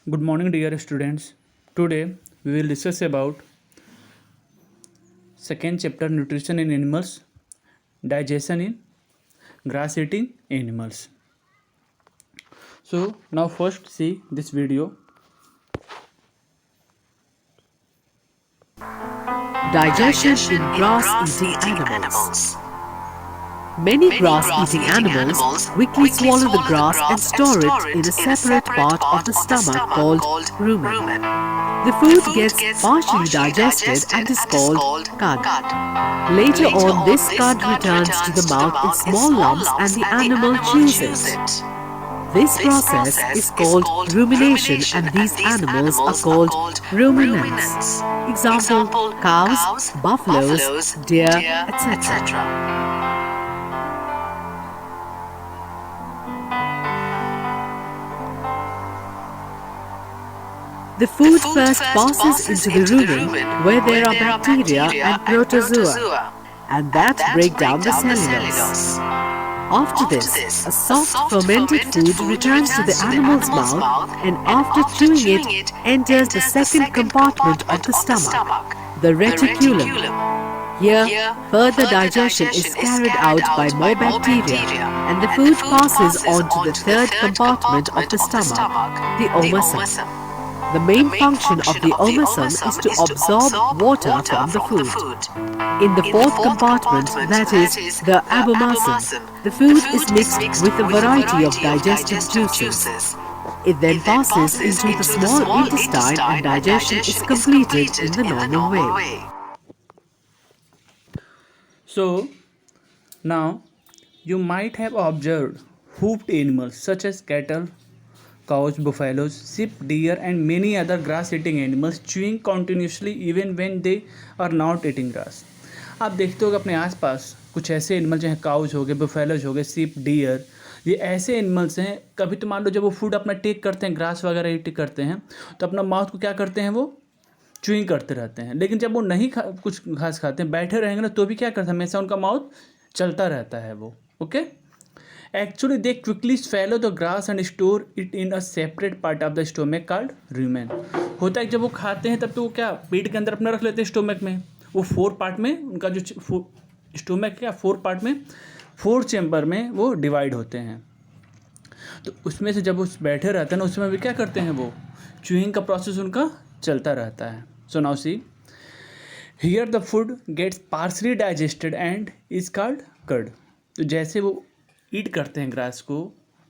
Good morning, dear students. Today we will discuss about second chapter nutrition in animals, digestion in grass eating animals. So now first see this video. Digestion in grass-eating animals. Many grass-eating animals quickly swallow the grass and store it in a separate part of the stomach called rumen. The food gets partially digested and is called cud. Later on, this cud returns to the mouth in small lumps and the animal chews it. This process is called rumination and these animals are called ruminants. Example, cows, buffaloes, deer, etc. The food first passes into the rumen where there are bacteria and protozoa, and that break down the cellulose. After this, a soft fermented food returns to the animal's mouth and after chewing it, enters the second compartment of the stomach, the reticulum. Here, further digestion is carried out by more bacteria and the food passes on to the third compartment of the stomach, the omasum. The main function of the omasum is to absorb water from the food. In the fourth compartment, that is, the abomasum, the food is mixed with a variety of digestive juices. It then passes into the small intestine and digestion is completed in the normal way. So now you might have observed hoofed animals such as cattle, cows, buffaloes, sheep, deer and many other grass eating animals chewing continuously even when they are not eating grass. आप देखते होगे अपने आसपास कुछ ऐसे animal जो हैं, cause हो गए, बुफेलोज हो गए, सीप, डियर, ये ऐसे एनिमल्स हैं. कभी तो मान लो जब वो फूड अपना टेक करते हैं, ग्रास वगैरह ईट करते हैं, तो अपना माउथ को क्या करते हैं, वो च्यूइंग करते रहते हैं. लेकिन जब वो नहीं कुछ घास खाते हैं, बैठे रहेंगे ना, तो भी क्या करते हैं, हमेशा उनका माउथ चलता रहता है वो. Okay. Actually, they quickly swallow the grass and store it in a separate part of the stomach called rumen. होता है जब वो खाते हैं तब तो वो क्या पेट के अंदर अपना रख लेते हैं स्टोमक में. वो 4 पार्ट में उनका जो स्टोमक क्या 4 पार्ट में 4 चैम्बर में वो डिवाइड होते हैं. तो उसमें से जब वो बैठे रहते हैं ना, उसमें भी क्या करते हैं, वो च्यूइंग का प्रोसेस उनका चलता रहता है. So now see here the food gets partially digested and is called curd. तो जैसे वो ईट करते हैं ग्रास को,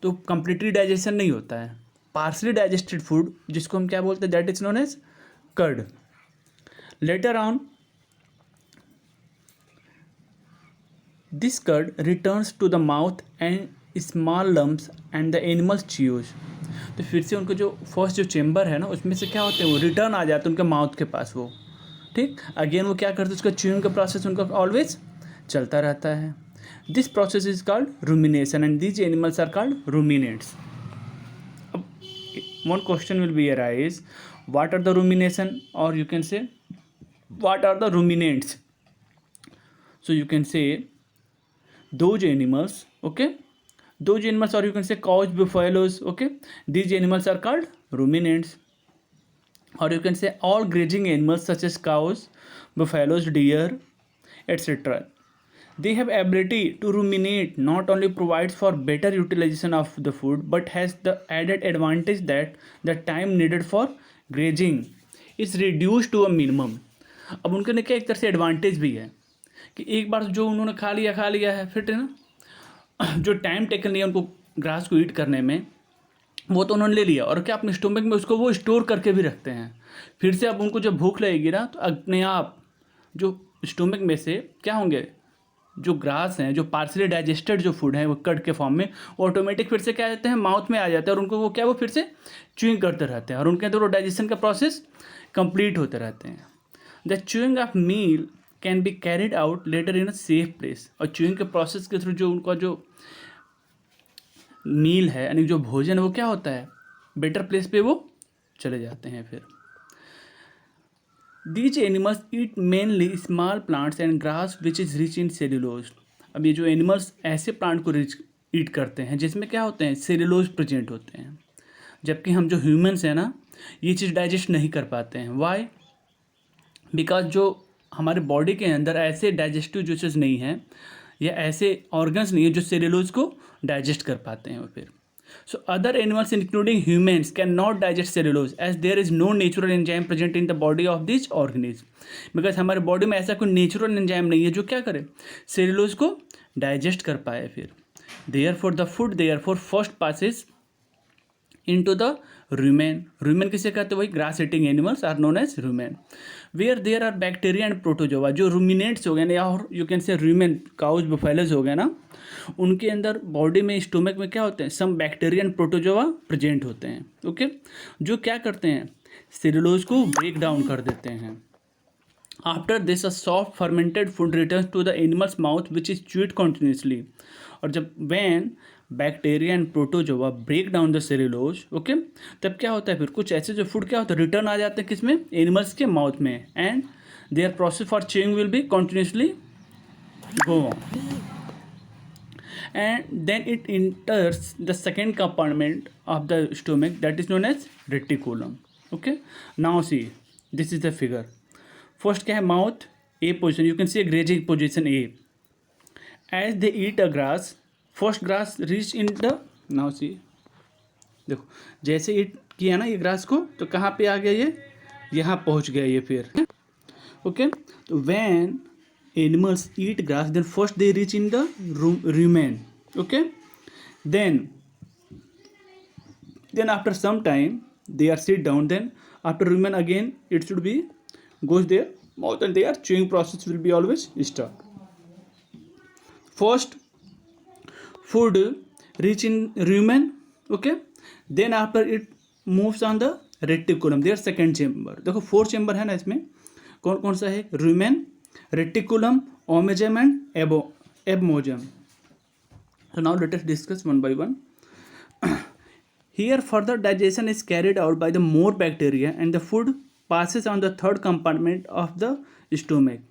तो कंप्लीटली डाइजेशन नहीं होता है. पार्शली डाइजेस्टेड फूड जिसको हम क्या बोलते हैं, that is known as curd. Later on this curd returns to the mouth and small lumps and the animals chews. तो फिर से उनको जो फर्स्ट जो चेम्बर है ना, उसमें से क्या होते हैं, वो रिटर्न आ जाते हैं उनके माउथ के पास वो. ठीक. अगेन वो क्या करते हैं, उसका च्यूइंग का प्रोसेस उनका ऑलवेज चलता रहता है. This process is called rumination and these animals are called ruminants. One question will be arise, what are the rumination, or you can say what are the ruminants? So you can say those animals, okay, those animals, or you can say cows, buffaloes, okay, these animals are called ruminants. Or you can say all grazing animals such as cows, buffaloes, deer, etc. They have ability to ruminate not only provides for better utilization of the food but has the added advantage that the time needed for grazing is reduced to a minimum. अब उनके ने क्या एक तरह से advantage भी है कि एक बार जो उन्होंने खा लिया है, फिर ना जो टाइम टेकन लिया उनको ग्रास को ईट करने में, वो तो उन्होंने ले लिया और क्या अपने स्टोमक में उसको वो स्टोर करके भी रखते हैं. फिर से अब उनको जब भूख लगेगी ना, तो अपने आप जो स्टोमक में से क्या होंगे, जो ग्रास हैं, जो पार्सली डाइजेस्टेड जो फूड है वो कट के फॉर्म में ऑटोमेटिक फिर से क्या जाते हैं, माउथ में आ जाते हैं और उनको वो क्या वो फिर से च्यूइंग करते रहते हैं और उनके अंदर वो डाइजेशन का प्रोसेस कंप्लीट होते रहते हैं. The chewing of meal can be carried out later in a safe place. और च्यूइंग के प्रोसेस के थ्रू जो उनका जो मील है यानी जो भोजन है वो क्या होता है, बेटर प्लेस पे वो चले जाते हैं. फिर These animals eat mainly small plants and grass which is rich in cellulose. अब ये जो एनिमल्स ऐसे प्लांट को ईट करते हैं जिसमें क्या होते हैं, सेलुलोज प्रेजेंट होते हैं. जबकि हम जो ह्यूमंस हैं ना, ये चीज़ डाइजेस्ट नहीं कर पाते हैं। वाई? बिकॉज जो हमारे बॉडी के अंदर ऐसे डाइजेस्टिव जूसेस नहीं हैं या ऐसे ऑर्गन्स नहीं है जो सेलुलोज को डाइजेस्ट कर पाते हैं। फिर so other animals including humans can not digest cellulose as there is no natural enzyme present in the body of this organism. Because हमारे बॉडी में ऐसा कोई नेचुरल एंजाइम नहीं है जो क्या करे, सेलुलोज को डाइजेस्ट कर पाए। फिर therefore the food therefore first passes into the rumen. rumen किसे कहते हैं? वही grass eating animals are known as rumen. Where there are bacteria and protozoa, जो रूमिनेट्स हो गए ना, या और you can say rumen, cows buffaloes हो गए ना, उनके अंदर बॉडी में स्टोमक में क्या होते हैं? Some bacteria and protozoa present होते हैं। ओके जो क्या करते हैं? सेलुलोज को ब्रेक डाउन कर देते हैं। After this a soft fermented food return to the animals mouth which is chewed continuously. और जब when bacteria and protozoa break down the cellulose, okay, तब क्या होता है? फिर कुछ ऐसे जो फूड क्या होता है? रिटर्न आ जाते हैं किसमें? एनिमल्स के माउथ में, and their process for chewing will be continuously go on, and then it enters the second compartment of the stomach that is known as reticulum. Okay now see this is the figure. First क्या है? Mouth A position, you can see a grazing position A. As they eat a grass, first grass reach in the, now see देखो, जैसे ईट किया ना ये grass को, तो कहाँ पे आ गया? ये यहाँ पहुँच गया ये। फिर ओके तो when animals eat grass then first they reach in the rumen. Okay then after some time they are sit down, then after rumen again it should be goes their mouth and their chewing process will be always start. First food reach in rumen, okay, then after it moves on the reticulum, their second chamber. देखो 4 chamber है ना इसमें, कौन कौन सा है? rumen, reticulum, omentum and ebomotum. So now let us discuss one by one. Here further digestion is carried out by the more bacteria and the food passes on the third compartment of the stomach.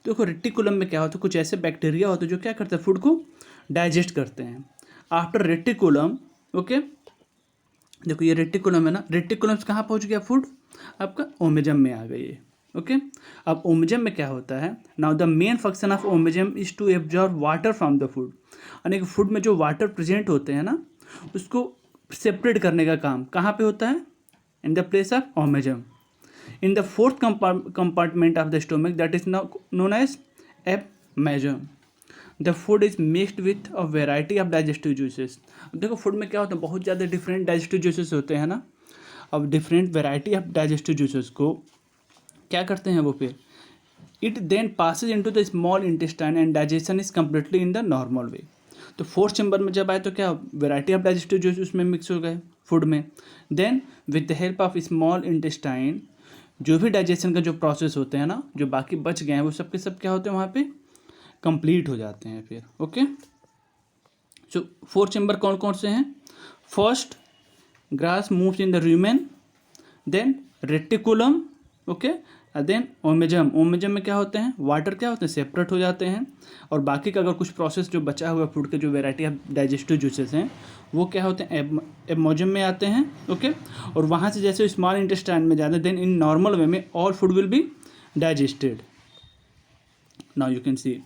देखो reticulum में क्या होता है? कुछ ऐसे bacteria होते हैं जो क्या करते हैं? फूड को डाइजेस्ट करते हैं। आफ्टर रेटिकुलम, ओके देखो ये रेटिकुलम है ना, रेटिकुलम से कहाँ पहुँच गया फूड? आपका ओमेजम में आ गई। ओके अब ओमेजम में क्या होता है? Now the main function of omasum is to absorb water from the food. यानी कि फूड में जो वाटर प्रेजेंट होते हैं ना, उसको सेपरेट करने का काम कहाँ पे होता है? In the place of omasum, in the fourth compartment of the stomach that is known as abomasum. The food is mixed with a variety of digestive juices. अब देखो फूड में क्या होता है? बहुत ज़्यादा डिफरेंट डाइजेस्टिव जूसेस होते हैं ना. अब different variety of digestive juices को क्या करते हैं वो फिर? It then passes into the small intestine and digestion is completely in the normal way. तो फोर्थ चैम्बर में जब आए तो क्या वेराइटी ऑफ डाइजेस्टिव जूस उसमें मिक्स हो गए फूड में. Then with the help of small intestine जो भी डाइजेशन का जो प्रोसेस होते हैं ना, जो बाकी बच गए हैं वो सब के सब क्या होते हैं वहाँ पे कंप्लीट हो जाते हैं फिर. ओके सो फोर्थ चैम्बर कौन कौन से हैं? First grass moves in the rumen, then reticulum, okay, then omasum. Omasum में क्या होते हैं? वाटर क्या होते हैं? सेपरेट हो जाते हैं. और बाकी का अगर कुछ प्रोसेस जो बचा हुआ फूड के जो वेराइटी ऑफ डाइजेस्टिव जूसेस हैं वो क्या होते हैं? एबमोजम में आते हैं. ओके और वहाँ से जैसे स्मॉल इंटेस्टाइन में जाते हैं, देन इन नॉर्मल वे में all food will be digested. Now you can see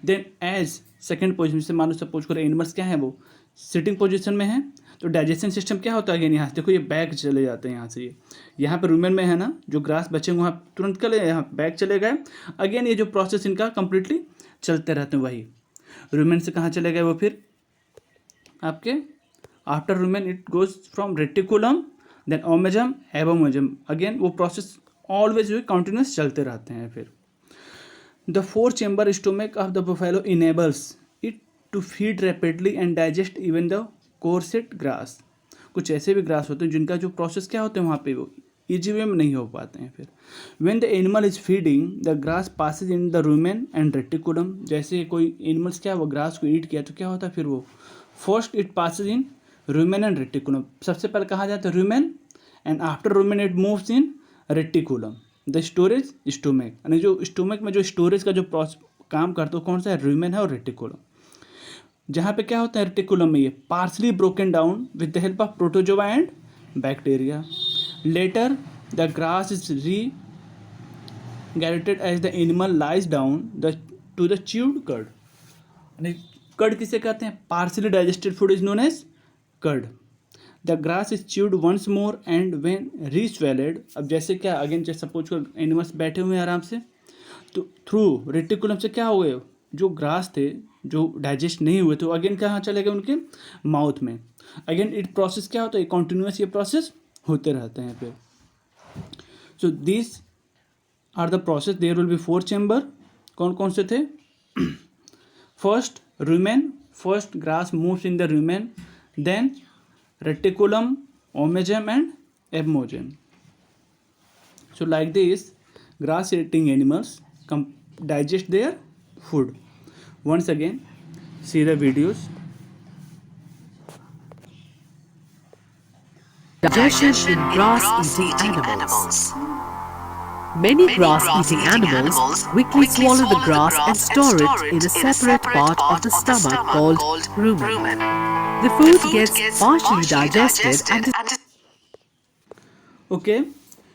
then as second position से मानो सपोज करो एनिमल्स क्या है वो सिटिंग पोजिशन में है, तो डाइजेशन सिस्टम क्या होता है अगेन यहाँ से देखो ये बैक चले जाते हैं यहाँ से. ये यहाँ पे रूमेन में है ना, जो ग्रास बचे वहाँ तुरंत चले यहाँ बैक चले गए. अगेन ये जो प्रोसेस इनका कंप्लीटली चलते रहते हैं. वही रूमेन से कहाँ चले गए वो फिर आपके after rumen it goes from reticulum then omasum abomasum. Again वो प्रोसेस ऑलवेज जो कंटिन्यूस चलते रहते हैं फिर. The fourth chamber stomach of the buffalo enables it to feed rapidly and digest even the coarsest grass. कुछ ऐसे भी grass होते हैं जिनका जो प्रोसेस क्या होते हैं वहाँ पे वो ईजी वे में नहीं हो पाते हैं फिर. When the animal is feeding the grass passes in the rumen and reticulum. जैसे कोई एनिमल्स क्या वो ग्रास को ईट किया तो क्या होता है फिर वो first it Passage in rumen and reticulum. सबसे पहले कहा जाता है rumen and after rumen it moves in reticulum. The storage stomach, यानी जो स्टोमक में जो स्टोरेज का जो काम करता है कौन सा है? रूमेन है और रेटिकुलम. जहाँ पे क्या होता है रेटिकुलम में ये partially broken down with the help of protozoa and bacteria. Later, the grass is regenerated as the animal lies down to the chewed cud. Cud किसे कहते हैं? Partially digested food is known as cud. The grass is chewed once more and when re-swallowed. अब जैसे क्या, again जैसे suppose को animals बैठे हुए हैं आराम से, तो थ्रू रेटिकुलम से क्या हो गए, जो ग्रास थे जो डाइजेस्ट नहीं हुए तो अगेन कहाँ चले गए, उनके माउथ में. अगेन इट प्रोसेस क्या होता है, कॉन्टिन्यूस ये प्रोसेस होते रहते हैं फिर. So this are the process. There will be 4 chamber. कौन कौन से थे? First rumen. First grass moves in the rumen, then reticulum, omasum and abomasum. So like this, grass eating animals digest their food. Once again, see the videos. Digestion in grass-eating animals. Many grass-eating animals quickly swallow the grass and store it in a separate part of the stomach called rumen. The food gets partially digested and Okay.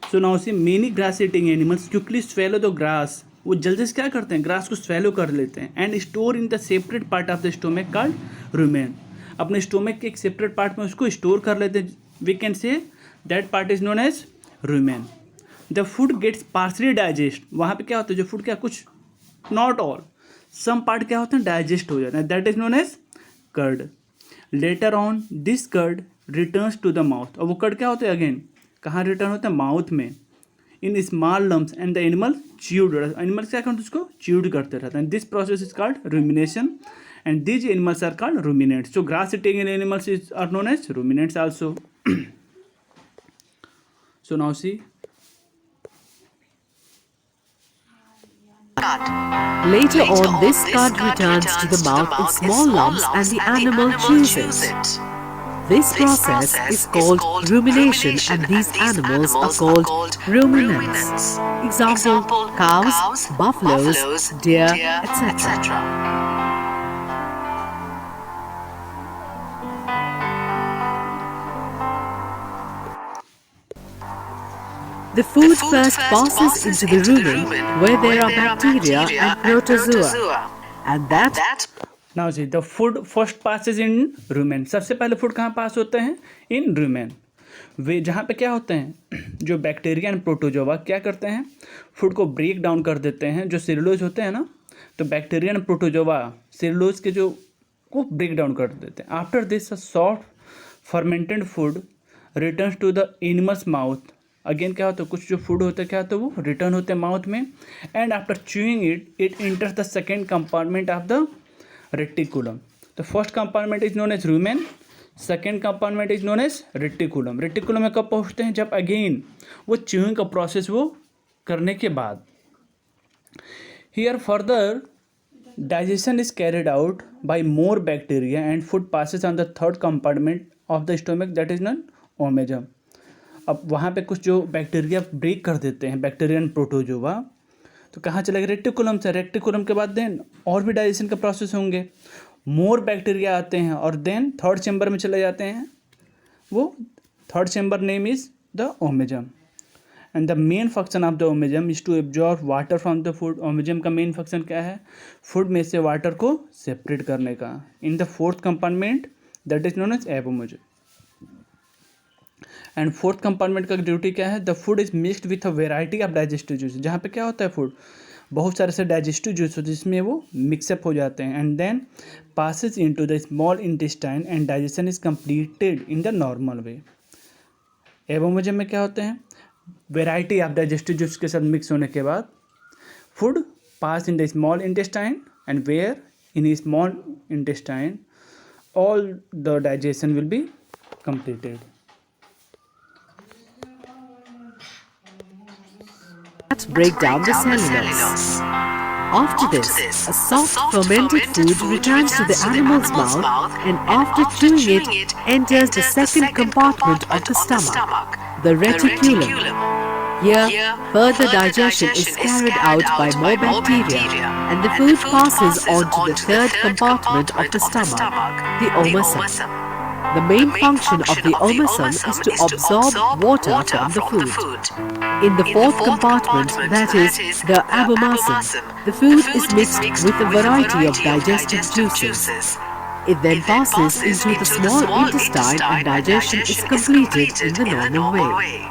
So now see, many grass eating animals quickly swallow the grass. वो जल्दी से क्या करते हैं, grass को swallow कर लेते हैं and store in the separate part of the stomach called rumen. अपने स्टोमक के एक सेपरेट पार्ट में उसको स्टोर कर लेते हैं. We can say that part is known as rumen. The food gets partially digest. वहाँ पे क्या होता है, जो फूड क्या, कुछ नॉट ऑल, सम पार्ट क्या होता है डाइजेस्ट हो जाता है. That is known as curd. Later on this curd returns to the mouth. और वो कर्ड क्या होता है, अगेन कहाँ रिटर्न होता है, माउथ में, in small lumps and the animal chewed. Animal क्या करते हैं, उसको च्यूड करते रहते हैं. This process is called rumination and these animals are called ruminants. So grass eating animals is are known as ruminants also. So now see. later on this cud returns to the mouth in small lumps and the animal chews it. This process is called rumination and these animals are called ruminants. Example, cows, buffaloes, deer, etc. The food first passes into the rumen where there are bacteria and protozoa. And that Now see, the food first passes in rumen. सबसे पहले food कहाँ पास होते हैं, इन rumen. वे जहाँ पे क्या होते हैं, जो बैक्टीरिया एंड प्रोटोजोआ क्या करते हैं, फूड को ब्रेक डाउन कर देते हैं. जो सेलुलोज होते हैं ना, तो बैक्टीरिया एंड प्रोटोजोआ सेलुलोज के जो को ब्रेक डाउन कर देते हैं. After this soft fermented food returns to the animals mouth. Again क्या होता है, कुछ जो फूड होता है क्या होता है, वो रिटर्न होते हैं माउथ में. And after chewing it enters the second compartment of the reticulum. The first compartment is known as rumen, second compartment is known as reticulum. Reticulum में कब पहुंचते हैं, जब अगेन वो च्यूइंग का प्रोसेस वो करने के बाद. Here further digestion is carried out by more bacteria and food passes on the third compartment of the stomach that is known omasum. अब वहाँ पे कुछ जो बैक्टीरिया ब्रेक कर देते हैं, बैक्टीरिया एंड प्रोटोजोआ, तो कहाँ चले गए, रेटिकुलम से. रेटिकुलम के बाद देन और भी डाइजेशन का प्रोसेस होंगे, मोर बैक्टीरिया आते हैं और देन थर्ड चैम्बर में चले जाते हैं. वो third chamber name is the omasum. And the main function of the omasum is to absorb water from the food. Omasum का मेन फंक्शन क्या है, फूड में से वाटर को सेपरेट करने का. In the fourth compartment that is known as abomasum. And fourth compartment का duty क्या है, the food is mixed with a variety of digestive juice. जहाँ पे क्या होता है, फूड बहुत सारे से डाइजेस्टिव जूस होते हैं जिसमें वो मिक्सअप हो जाते हैं. And then passes into the small intestine and digestion is completed in the normal way. Abomasum में क्या होते हैं, वेराइटी ऑफ डाइजेस्टिव जूस के साथ मिक्स होने के बाद food pass in the small intestine and where in small intestine all the digestion will be completed. break down the cellulose. After this, a soft fermented food returns to the animal's mouth and after chewing it enters the second compartment of the stomach, the reticulum. Here, further digestion is carried out by more bacteria and the food passes on to the third compartment of the stomach, the omasum. The main function of the omasum is to absorb water from the food. In the fourth compartment, that is, the abomasum, the food is mixed with a variety of digestive juices. It then passes into the small intestine and digestion is completed in the normal way.